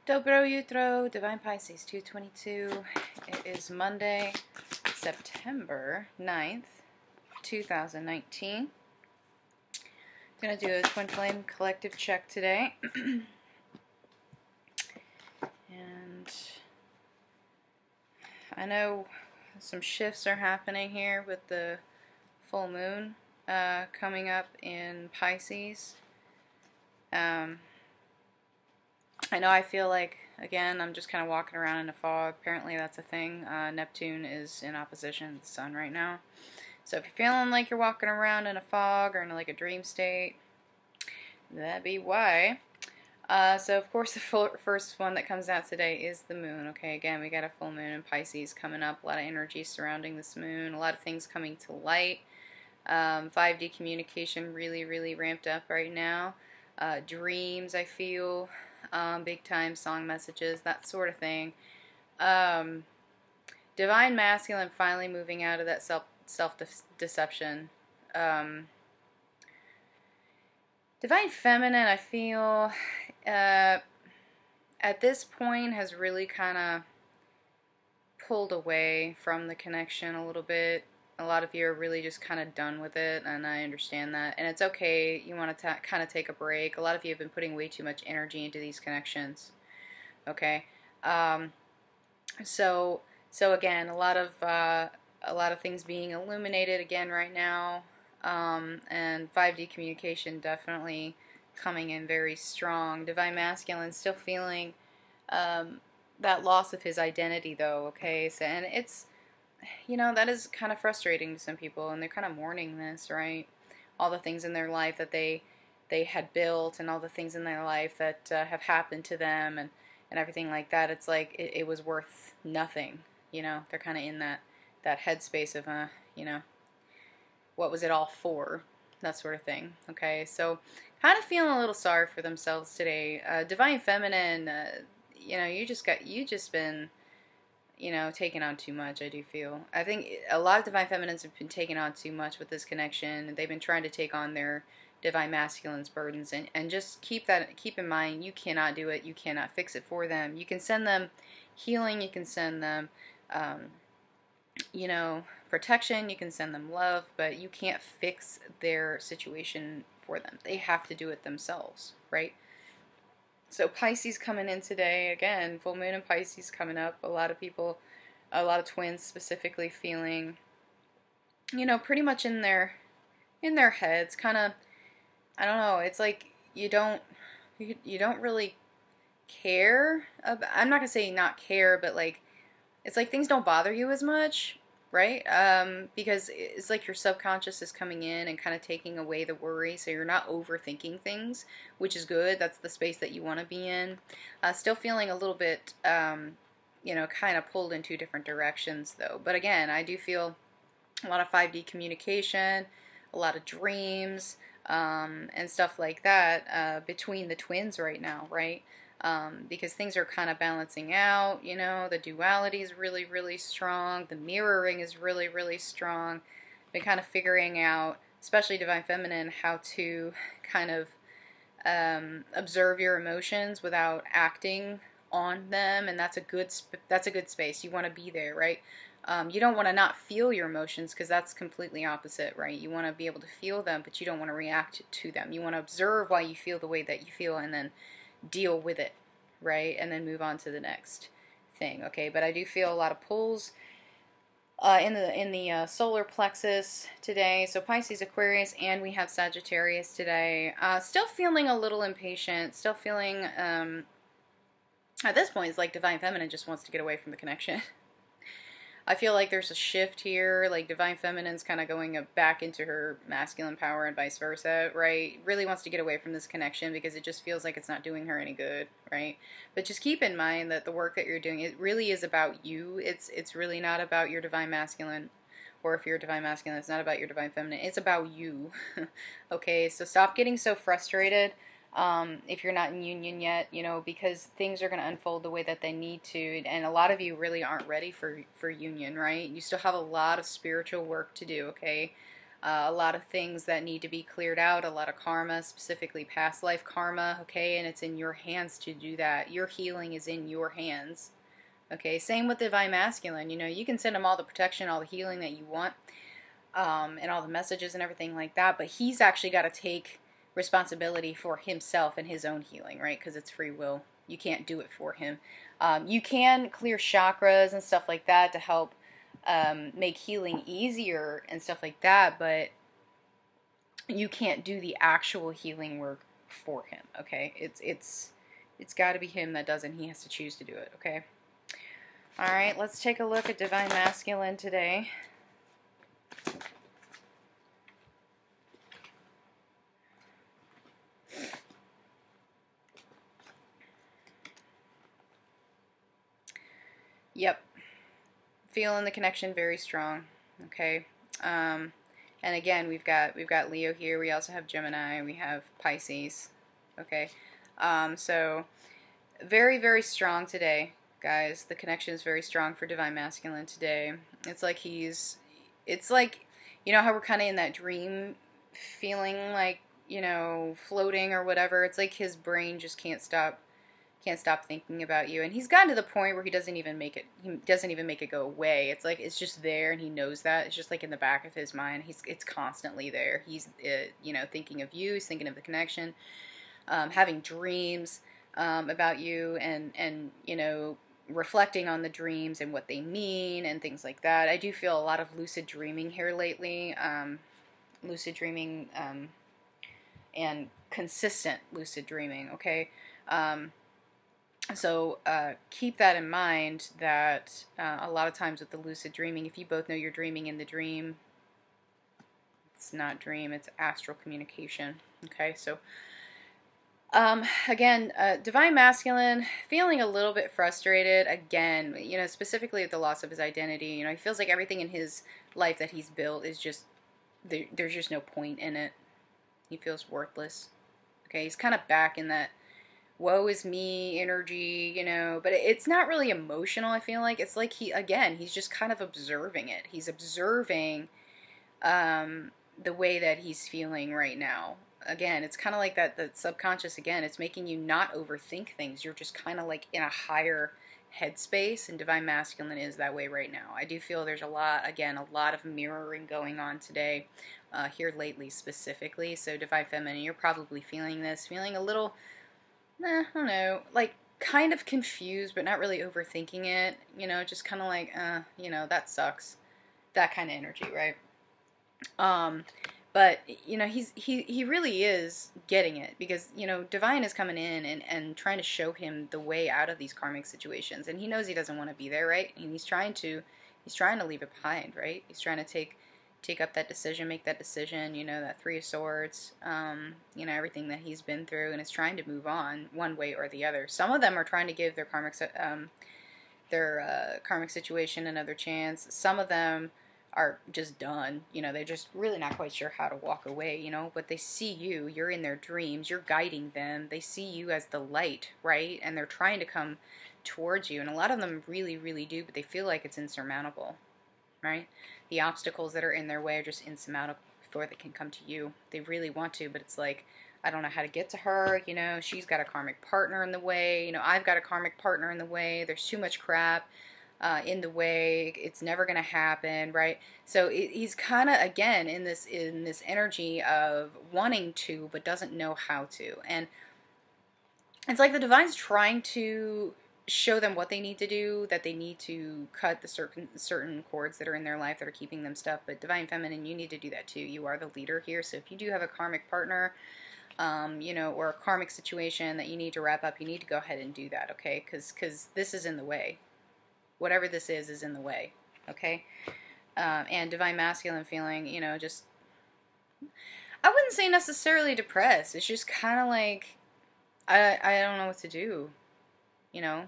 Dobro Jutro, Divine Pisces 222. It is Monday, September 9th, 2019. I'm going to do a Twin Flame collective check today. And I know some shifts are happening here with the full moon coming up in Pisces. I know I feel like, again, I'm just kind of walking around in a fog. Apparently that's a thing. Neptune is in opposition to the sun right now. So if you're feeling like you're walking around in a fog or in like a dream state, that'd be why. So of course the first one that comes out today is the moon. Okay, again, we got a full moon in Pisces coming up. A lot of energy surrounding this moon. A lot of things coming to light. 5D communication really ramped up right now. Dreams, I feel. Big time song messages, that sort of thing. Divine masculine finally moving out of that self-deception. Divine feminine, I feel, at this point has really kind of pulled away from the connection a little bit. A lot of you are really just kind of done with it, and I understand that. And it's okay. You want to kind of take a break. A lot of you have been putting way too much energy into these connections. Okay. So again, a lot of things being illuminated again right now, and 5D communication definitely coming in very strong. Divine masculine still feeling that loss of his identity, though. Okay. So, and it's, you know, that is kind of frustrating to some people, and they're kind of mourning this, right? All the things in their life that they had built, and all the things in their life that have happened to them, and everything like that. It's like it was worth nothing, you know? They're kind of in that headspace of, you know, what was it all for? That sort of thing, okay? So kind of feeling a little sorry for themselves today. Divine feminine, you know, you just been, you know, taking on too much, I do feel. I think a lot of Divine Feminines have been taking on too much with this connection. They've been trying to take on their Divine Masculines' burdens, and just keep in mind, you cannot do it. You cannot fix it for them. You can send them healing. You can send them, you know, protection. You can send them love, but you can't fix their situation for them. They have to do it themselves, right? So Pisces coming in today, again, full moon in Pisces coming up. A lot of people, a lot of twins specifically feeling, you know, pretty much in their heads, kind of, I don't know, it's like you don't really care. I'm not going to say not care, but like, it's like things don't bother you as much, right? Because it's like your subconscious is coming in and kind of taking away the worry, so you're not overthinking things, which is good. That's the space that you want to be in. Still feeling a little bit, you know, kind of pulled in two different directions, though. But again, I do feel a lot of 5D communication, a lot of dreams, and stuff like that between the twins right now, right? Because things are kind of balancing out, you know, the duality is really strong, the mirroring is really strong. Been kind of figuring out, especially Divine Feminine, how to kind of observe your emotions without acting on them, and that's a good space. You want to be there, right? You don't want to not feel your emotions, because that's completely opposite, right? You want to be able to feel them, but you don't want to react to them. You want to observe why you feel the way that you feel, and then deal with it, right? And then move on to the next thing, okay? But I do feel a lot of pulls in the solar plexus today. So Pisces, Aquarius, and we have Sagittarius today. Still feeling a little impatient. Still feeling, at this point, it's like Divine Feminine just wants to get away from the connection. I feel like there's a shift here, like Divine Feminine's kind of going back into her masculine power and vice versa, right? Really wants to get away from this connection because it just feels like it's not doing her any good, right? But just keep in mind that the work that you're doing, it really is about you. It's really not about your Divine Masculine, or if you're a Divine Masculine, it's not about your Divine Feminine. It's about you, okay? So stop getting so frustrated. If you're not in union yet, you know, because things are going to unfold the way that they need to, and a lot of you really aren't ready for union, right? You still have a lot of spiritual work to do, okay? a lot of things that need to be cleared out, a lot of karma, specifically past life karma, okay, and it's in your hands to do that. Your healing is in your hands, okay. Same with Divine Masculine, you know, you can send him all the protection, all the healing that you want, and all the messages and everything like that, but he's actually got to take responsibility for himself and his own healing, right, because it's free will. You can't do it for him. You can clear chakras and stuff like that to help make healing easier and stuff like that, but you can't do the actual healing work for him, okay? It's got to be him that does it, and he has to choose to do it, okay? All right, let's take a look at Divine Masculine today. Yep. Feeling the connection very strong, okay? And again, we've got Leo here. We also have Gemini. We have Pisces, okay? So very, very strong today, guys. The connection is very strong for Divine Masculine today. It's like it's like, you know how we're kind of in that dream feeling, like, you know, floating or whatever. It's like his brain just can't stop thinking about you, and he's gotten to the point where he doesn't even make it go away. It's like it's just there, and he knows that. It's just like in the back of his mind. It's constantly there. He's you know, thinking of you. He's thinking of the connection, having dreams about you, and you know, reflecting on the dreams and what they mean and things like that. I do feel a lot of lucid dreaming here lately. Lucid dreaming and consistent lucid dreaming. Okay. So keep that in mind, that a lot of times with the lucid dreaming, if you both know you're dreaming in the dream, it's not dream, it's astral communication. Okay, so again, Divine Masculine, feeling a little bit frustrated, again, you know, specifically with the loss of his identity. You know, he feels like everything in his life that he's built is just, there's just no point in it. He feels worthless. Okay, he's kind of back in that woe is me energy, you know, but it's not really emotional, I feel like. It's like he's just kind of observing it. He's observing the way that he's feeling right now. Again, it's kind of like that subconscious, again, it's making you not overthink things. You're just kind of like in a higher headspace, and Divine Masculine is that way right now. I do feel there's a lot of mirroring going on today, here lately specifically. So Divine Feminine, you're probably feeling this, feeling a little, I don't know, like kind of confused, but not really overthinking it, you know, just kind of like, you know, that sucks, that kind of energy, right? But, you know, he really is getting it, because, you know, Divine is coming in and trying to show him the way out of these karmic situations, and he knows he doesn't want to be there, right? And he's trying to leave it behind, right? He's trying to take up that decision, make that decision, you know, that Three of Swords, you know, everything that he's been through, and is trying to move on one way or the other. Some of them are trying to give their karmic situation another chance. Some of them are just done, you know, they're just really not quite sure how to walk away, you know, but they see you, you're in their dreams, you're guiding them, they see you as the light, right? And they're trying to come towards you, and a lot of them really, really do, but they feel like it's insurmountable, right? The obstacles that are in their way are just insurmountable before they can come to you. They really want to, but it's like, I don't know how to get to her, you know, she's got a karmic partner in the way, you know, I've got a karmic partner in the way, there's too much crap in the way, it's never going to happen, right? So he's kind of, again, in this energy of wanting to, but doesn't know how to. And it's like the Divine's trying to show them what they need to do, that they need to cut the certain cords that are in their life that are keeping them stuck. But Divine Feminine, you need to do that too. You are the leader here. So if you do have a karmic partner, you know, or a karmic situation that you need to wrap up, you need to go ahead and do that, okay? Because this is in the way. Whatever this is in the way, okay? And Divine Masculine feeling, you know, just, I wouldn't say necessarily depressed. It's just kind of like, I don't know what to do, you know?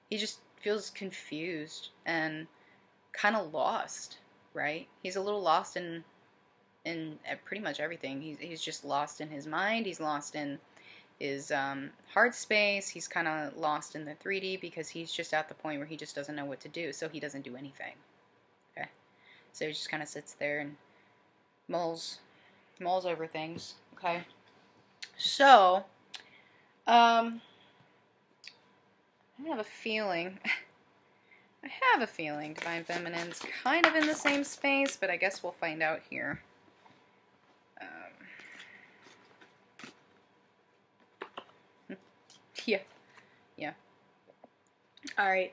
He just feels confused and kind of lost, right? He's a little lost in pretty much everything. He's just lost in his mind. He's lost in his heart space. He's kind of lost in the 3D, because he's just at the point where he just doesn't know what to do, so he doesn't do anything. Okay, So he just kind of sits there and mulls over things. Okay. So, I have a feeling. I have a feeling Divine Feminine's kind of in the same space, but I guess we'll find out here. Yeah. Alright.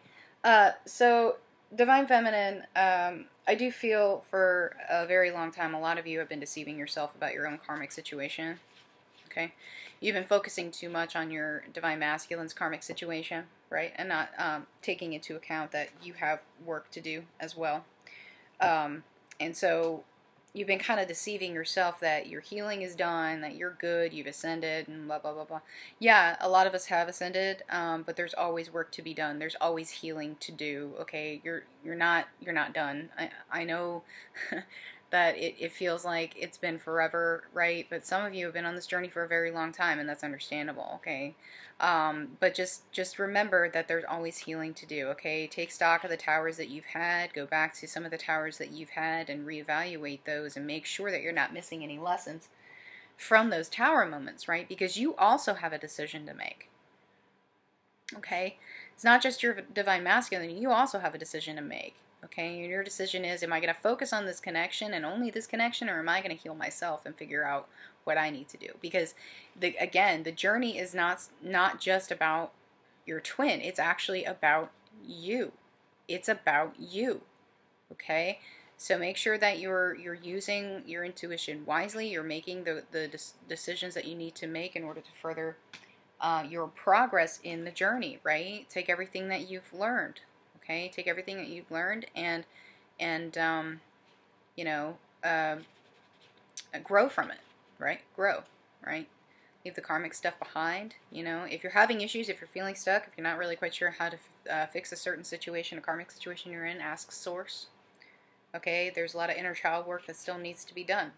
So, Divine Feminine, I do feel for a very long time a lot of you have been deceiving yourself about your own karmic situation. Okay? You've been focusing too much on your Divine Masculine's karmic situation, right? And not taking into account that you have work to do as well. And so you've been kind of deceiving yourself that your healing is done, that you're good, you've ascended, and blah, blah, blah, blah. Yeah, a lot of us have ascended, but there's always work to be done. There's always healing to do, okay? You're not done. I know that it feels like it's been forever, right? But some of you have been on this journey for a very long time, and that's understandable, okay? But just remember that there's always healing to do, okay? Take stock of the towers that you've had, go back to some of the towers that you've had and reevaluate those and make sure that you're not missing any lessons from those tower moments, right? Because you also have a decision to make, okay? It's not just your Divine Masculine, you also have a decision to make, okay? Your decision is, am I going to focus on this connection and only this connection, or am I going to heal myself and figure out what I need to do? Because again, the journey is not just about your twin. It's actually about you. It's about you. Okay? So make sure that you're using your intuition wisely. You're making the decisions that you need to make in order to further your progress in the journey, right? Take everything that you've learned. Okay? Take everything that you've learned and you know, grow from it. Right? Grow, right? Leave the karmic stuff behind, you know. If you're having issues, if you're feeling stuck, if you're not really quite sure how to fix a certain situation, a karmic situation you're in, ask Source. Okay? There's a lot of inner child work that still needs to be done.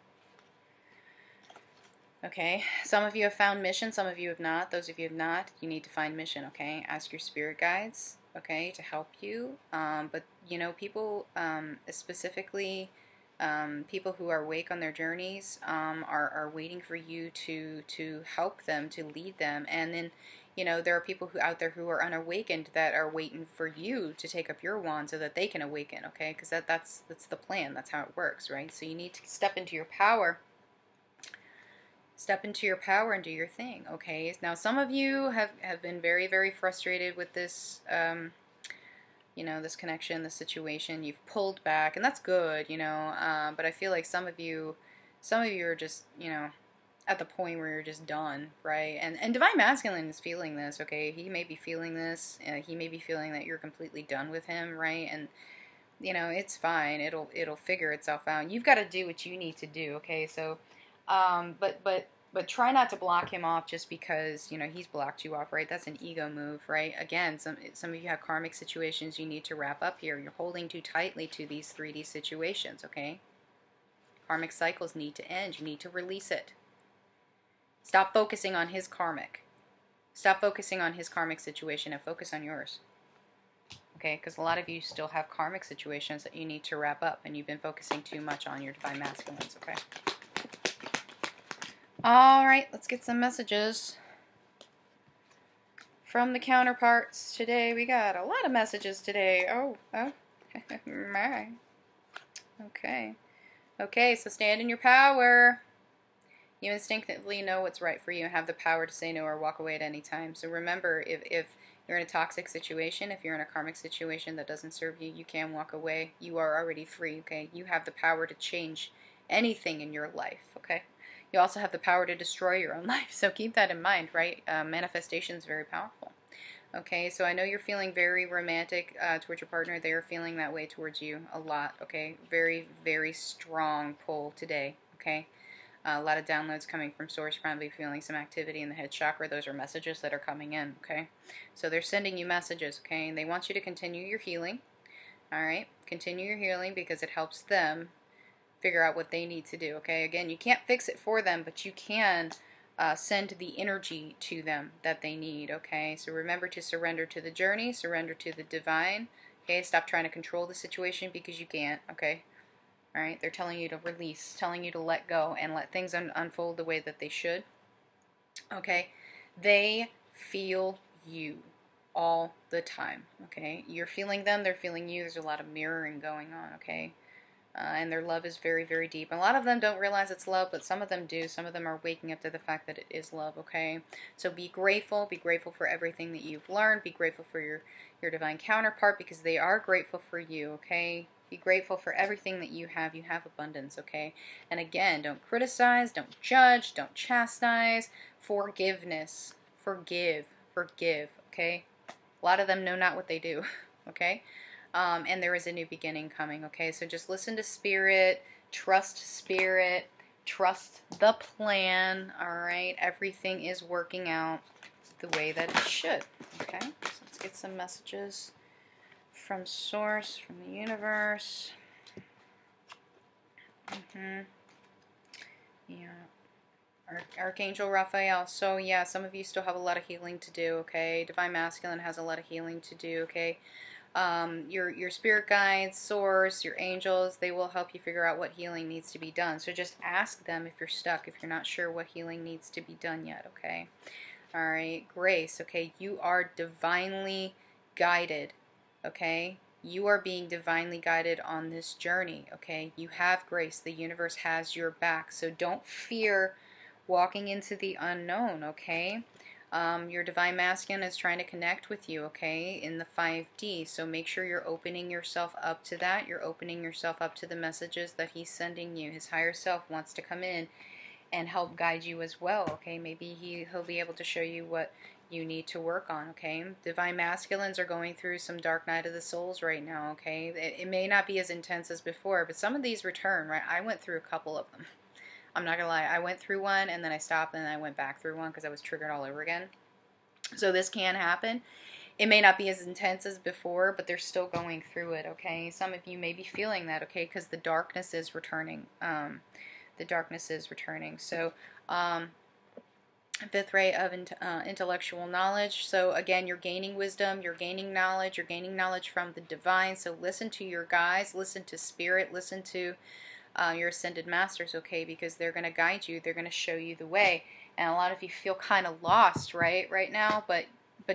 Okay? Some of you have found mission, some of you have not. Those of you who have not, you need to find mission, okay? Ask your spirit guides, okay, to help you. But, you know, people, specifically... people who are awake on their journeys are waiting for you to help them, to lead them. And then, you know, there are people who out there who are unawakened that are waiting for you to take up your wand so that they can awaken, okay? Because that's the plan. That's how it works, right? So you need to step into your power. Step into your power and do your thing, okay? Now, some of you have been very, very frustrated with this, you know, this connection, this situation. You've pulled back, and that's good, you know, but I feel like some of you are just, you know, at the point where you're just done, right? And Divine Masculine is feeling this, okay? He may be feeling this, he may be feeling that you're completely done with him, right? And, you know, it's fine, it'll figure itself out. You've got to do what you need to do, okay? So, but try not to block him off just because, you know, he's blocked you off, right? That's an ego move, right? Again, some of you have karmic situations you need to wrap up here. You're holding too tightly to these 3D situations, okay? Karmic cycles need to end. You need to release it. Stop focusing on his karmic. Stop focusing on his karmic situation and focus on yours. Okay? Because a lot of you still have karmic situations that you need to wrap up, and you've been focusing too much on your Divine Masculines, okay? Alright, let's get some messages from the counterparts today. We got a lot of messages today. Oh, my. Okay, so stand in your power. You instinctively know what's right for you and have the power to say no or walk away at any time. So remember, if you're in a toxic situation, if you're in a karmic situation that doesn't serve you, you can walk away. You are already free, okay? You have the power to change anything in your life, okay? You also have the power to destroy your own life, so keep that in mind, right? Manifestation is very powerful. Okay, so I know you're feeling very romantic towards your partner. They are feeling that way towards you a lot, okay? Very, very strong pull today, okay? A lot of downloads coming from Source, probably feeling some activity in the head chakra. Those are messages that are coming in, okay? So they're sending you messages, okay? And they want you to continue your healing, all right? Continue your healing because it helps them figure out what they need to do, okay? Again, you can't fix it for them, but you can send the energy to them that they need, okay? So remember to surrender to the journey, surrender to the divine, okay? Stop trying to control the situation because you can't, okay? All right, they're telling you to release, telling you to let go and let things unfold the way that they should. Okay, they feel you all the time. Okay, you're feeling them, they're feeling you. There's a lot of mirroring going on. Okay. And their love is very, very deep. And a lot of them don't realize it's love, but some of them do. Some of them are waking up to the fact that it is love, okay? So be grateful. Be grateful for everything that you've learned. Be grateful for your divine counterpart, because they are grateful for you, okay? Be grateful for everything that you have. You have abundance, okay? And again, don't criticize, don't judge, don't chastise. Forgiveness. Forgive, okay? A lot of them know not what they do, okay? And there is a new beginning coming, okay? So just listen to Spirit, trust the plan, all right? Everything is working out the way that it should, okay? So let's get some messages from Source, from the universe. Yeah. Archangel Raphael. So yeah, some of you still have a lot of healing to do, okay? Divine Masculine has a lot of healing to do, okay? Your spirit guides, Source, your angels, they will help you figure out what healing needs to be done. So just ask them if you're stuck, if you're not sure what healing needs to be done yet, okay? All right, Grace, okay? You are divinely guided, okay? You are being divinely guided on this journey, okay? You have grace. The universe has your back. So don't fear walking into the unknown, okay? Your Divine Masculine is trying to connect with you, okay, in the 5D. So make sure you're opening yourself up to that. You're opening yourself up to the messages that he's sending you. His higher self wants to come in and help guide you as well, okay? Maybe he'll be able to show you what you need to work on, okay? Divine Masculines are going through some dark night of the souls right now, okay? It may not be as intense as before, but some of these return, right? I went through a couple of them. I'm not going to lie. I went through one, and then I stopped, and then I went back through one because I was triggered all over again. So this can happen. It may not be as intense as before, but they're still going through it, okay? Some of you may be feeling that, okay, because the darkness is returning. The darkness is returning. So, fifth ray of intellectual knowledge. So again, you're gaining wisdom, you're gaining knowledge from the divine. So listen to your guides, listen to Spirit, listen to your ascended masters, okay, because they're going to guide you, they're going to show you the way. And a lot of you feel kind of lost right now, but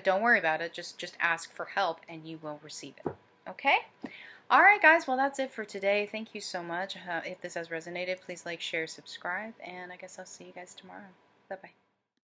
don't worry about it. Just ask for help and you will receive it, okay? All right, guys, well, that's it for today. Thank you so much. If this has resonated, please like, share, subscribe, and I guess I'll see you guys tomorrow. Bye-bye.